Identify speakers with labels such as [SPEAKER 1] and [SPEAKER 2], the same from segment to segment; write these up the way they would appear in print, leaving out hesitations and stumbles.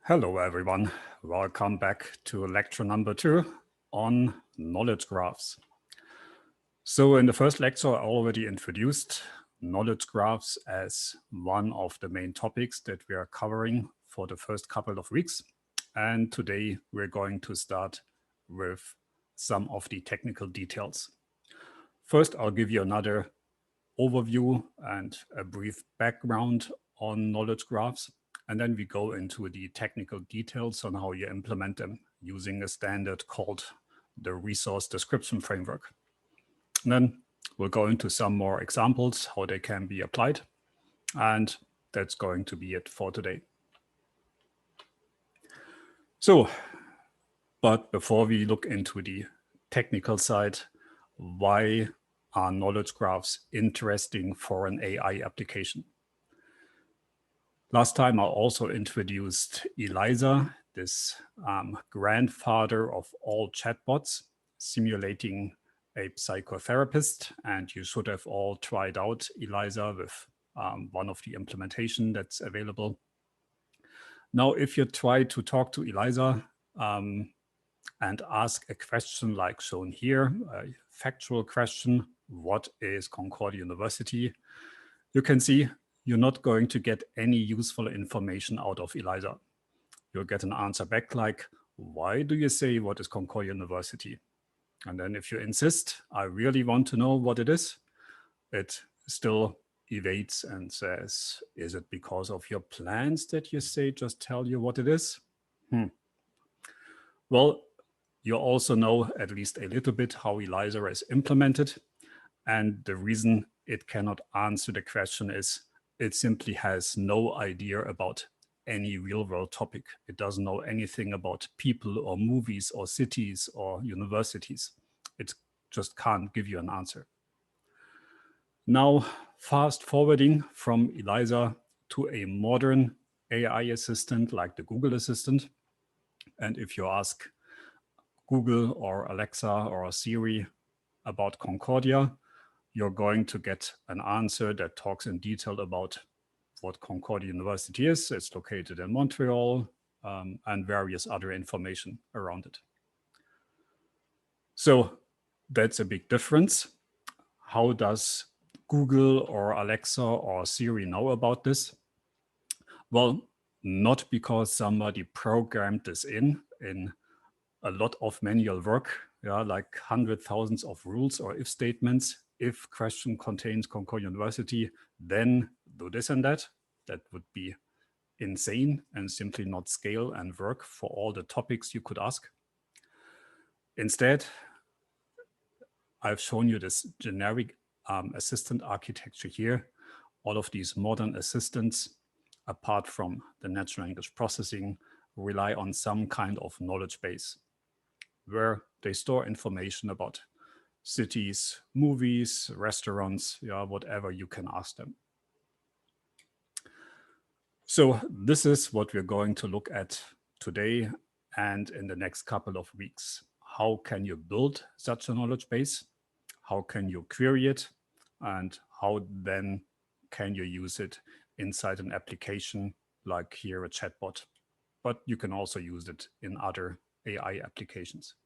[SPEAKER 1] Hello, everyone. Welcome back to lecture number 2 on knowledge graphs. So in the first lecture, I already introduced knowledge graphs as one of the main topics that we are covering for the first couple of weeks. And today we're going to start with some of the technical details. First, I'll give you another overview and a brief background on knowledge graphs. And then we go into the technical details on how you implement them using a standard called the resource description framework. And then we'll go into some more examples, how they can be applied. And that's going to be it for today. So, but before we look into the technical side, why are knowledge graphs interesting for an AI application? Last time I also introduced ELIZA, this grandfather of all chatbots, simulating a psychotherapist. And you should have all tried out ELIZA with one of the implementation that's available. Now, if you try to talk to ELIZA and ask a question like shown here, a factual question, what is Concordia University? You can see you're not going to get any useful information out of ELIZA. You'll get an answer back like, why do you say what is Concordia University? And then if you insist, I really want to know what it is, it still evades and says, is it because of your plans that you say just tell you what it is? Well, you also know at least a little bit how ELIZA is implemented. And the reason it cannot answer the question is it simply has no idea about any real-world topic. It doesn't know anything about people or movies or cities or universities. It just can't give you an answer. Now, fast forwarding from ELIZA to a modern AI assistant like the Google Assistant. And if you ask Google or Alexa or Siri about Concordia, you're going to get an answer that talks in detail about what Concordia University is. It's located in Montreal and various other information around it. So that's a big difference. How does Google or Alexa or Siri know about this? Well, not because somebody programmed this in a lot of manual work, like hundreds, thousands of rules or if statements. If question contains Concordia University, then do this and that. That would be insane and simply not scale and work for all the topics you could ask. Instead, I've shown you this generic assistant architecture here. All of these modern assistants, apart from the natural language processing, rely on some kind of knowledge base where they store information about cities, movies, restaurants, whatever you can ask them. So this is what we're going to look at today and in the next couple of weeks. How can you build such a knowledge base? How can you query it? And how then can you use it inside an application like here a chatbot? But you can also use it in other AI applications.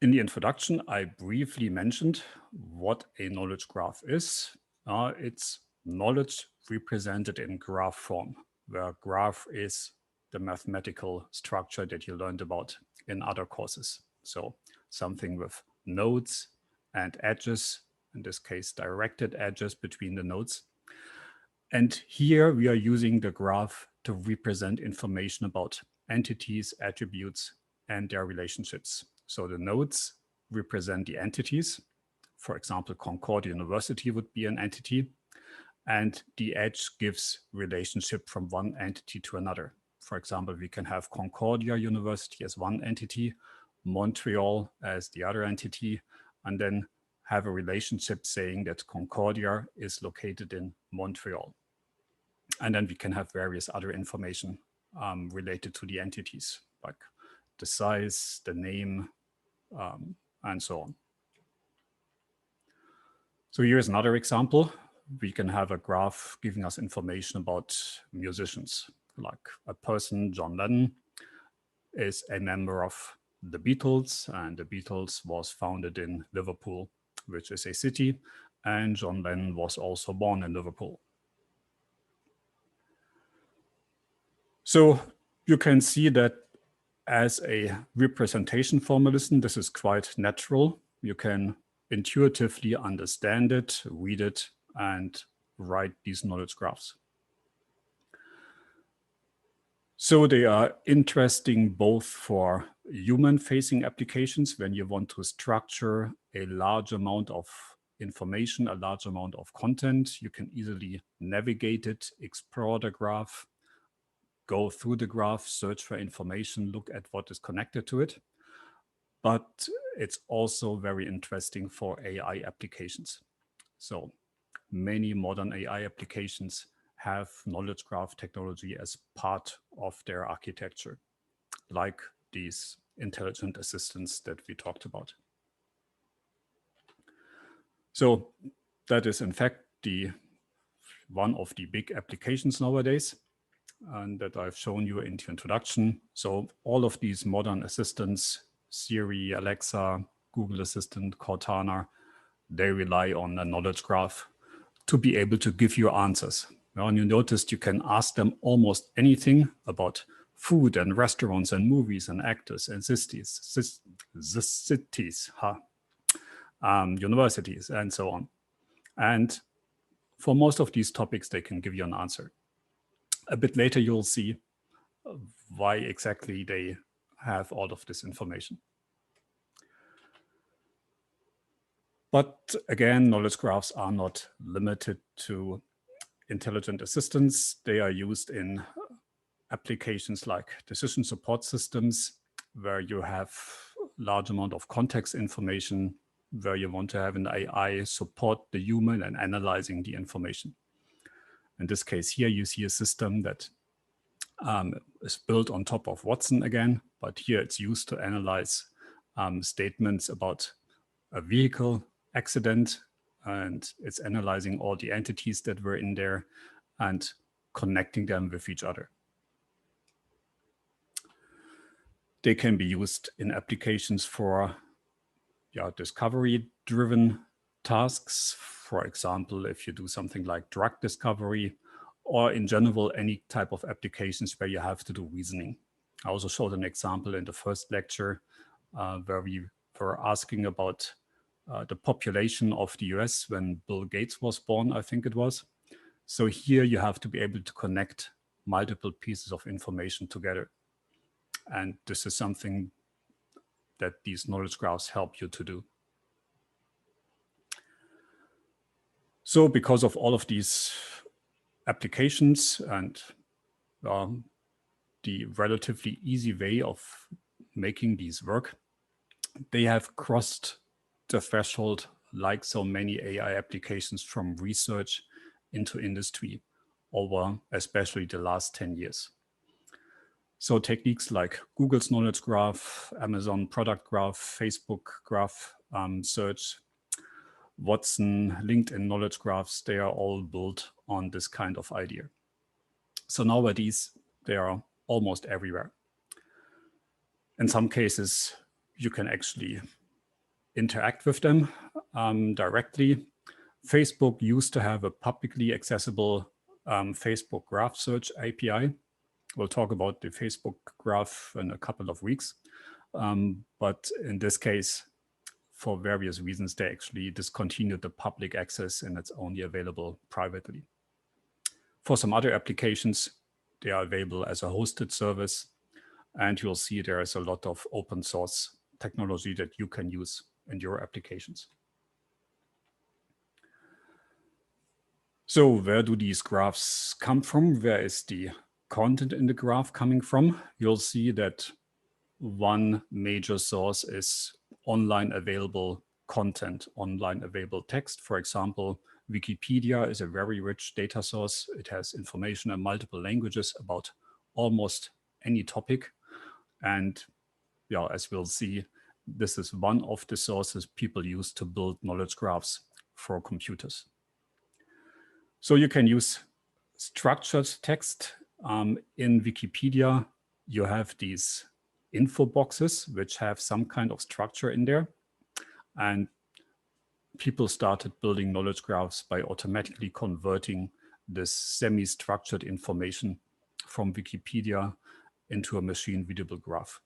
[SPEAKER 1] In the introduction, I briefly mentioned what a knowledge graph is. It's knowledge represented in graph form, where graph is the mathematical structure that you learned about in other courses. So something with nodes and edges, in this case, directed edges between the nodes. And here we are using the graph to represent information about entities, attributes, and their relationships. So the nodes represent the entities. For example, Concordia University would be an entity. And the edge gives relationship from one entity to another. For example, we can have Concordia University as one entity, Montreal as the other entity, and then have a relationship saying that Concordia is located in Montreal. And then we can have various other information related to the entities, like the size, the name, and so on. So here's another example we can have a graph giving us information about musicians. Like a person, John Lennon, is a member of the Beatles, and the Beatles was founded in Liverpool, which is a city, and John Lennon was also born in Liverpool. So you can see that as a representation formalism, this is quite natural. You can intuitively understand it, read it, and write these knowledge graphs. So they are interesting both for human-facing applications when you want to structure a large amount of information, a large amount of content. You can easily navigate it, explore the graph, go through the graph, search for information, look at what is connected to it. But it's also very interesting for AI applications. So many modern AI applications have knowledge graph technology as part of their architecture, like these intelligent assistants that we talked about. So that is in fact one of the big applications nowadays, and that I've shown you in the introduction. So all of these modern assistants, Siri, Alexa, Google Assistant, Cortana, they rely on a knowledge graph to be able to give you answers. And you noticed you can ask them almost anything about food and restaurants and movies and actors and universities and so on. And for most of these topics, they can give you an answer. A bit later, you'll see why exactly they have all of this information. But again, knowledge graphs are not limited to intelligent assistants. They are used in applications like decision support systems, where you have large amount of context information, where you want to have an AI support the human in analyzing the information. In this case here, you see a system that is built on top of Watson again, but here it's used to analyze statements about a vehicle accident, and it's analyzing all the entities that were in there and connecting them with each other. They can be used in applications for discovery-driven tasks. For example, if you do something like drug discovery, or in general, any type of applications where you have to do reasoning. I also showed an example in the first lecture where we were asking about the population of the US when Bill Gates was born, I think it was. So here you have to be able to connect multiple pieces of information together. And this is something that these knowledge graphs help you to do. So because of all of these applications and the relatively easy way of making these work, they have crossed the threshold like so many AI applications from research into industry over especially the last 10 years. So techniques like Google's knowledge graph, Amazon product graph, Facebook graph search, Watson, LinkedIn knowledge graphs, they are all built on this kind of idea. So nowadays, they are almost everywhere. In some cases, you can actually interact with them directly. Facebook used to have a publicly accessible Facebook graph search API. We'll talk about the Facebook graph in a couple of weeks. But in this case, for various reasons, they actually discontinued the public access and it's only available privately. For some other applications, they are available as a hosted service. And you'll see there is a lot of open source technology that you can use in your applications. So where do these graphs come from? Where is the content in the graph coming from? You'll see that one major source is online available content, online available text. For example, Wikipedia is a very rich data source. It has information in multiple languages about almost any topic. And as we'll see, this is one of the sources people use to build knowledge graphs for computers. So you can use structured text. In Wikipedia, you have these info boxes, which have some kind of structure in there. And people started building knowledge graphs by automatically converting this semi-structured information from Wikipedia into a machine readable graph.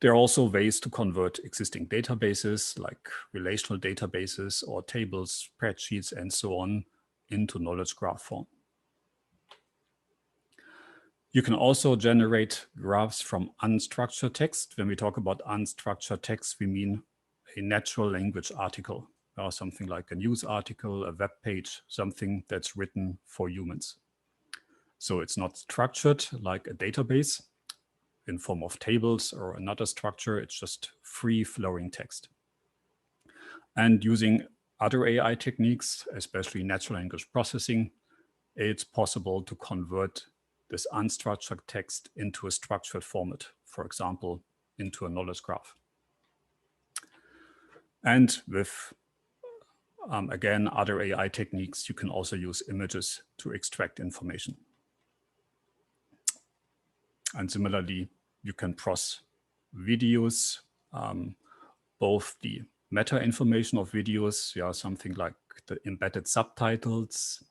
[SPEAKER 1] There are also ways to convert existing databases like relational databases or tables, spreadsheets, and so on into knowledge graph form. You can also generate graphs from unstructured text. When we talk about unstructured text, we mean a natural language article or something like a news article, a web page, something that's written for humans. So it's not structured like a database in form of tables or another structure. It's just free-flowing text. And using other AI techniques, especially natural language processing, it's possible to convert this unstructured text into a structured format, for example, into a knowledge graph. And with, again, other AI techniques, you can also use images to extract information. And similarly, you can process videos, both the meta information of videos, something like the embedded subtitles,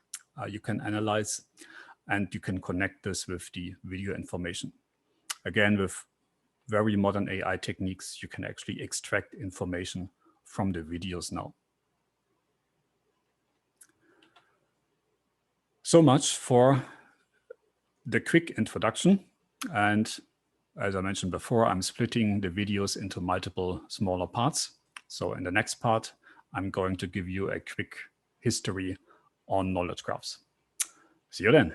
[SPEAKER 1] you can analyze, and you can connect this with the video information. Again, with very modern AI techniques, you can actually extract information from the videos now. So much for the quick introduction. And as I mentioned before, I'm splitting the videos into multiple smaller parts. So in the next part, I'm going to give you a quick history on knowledge graphs. See you then.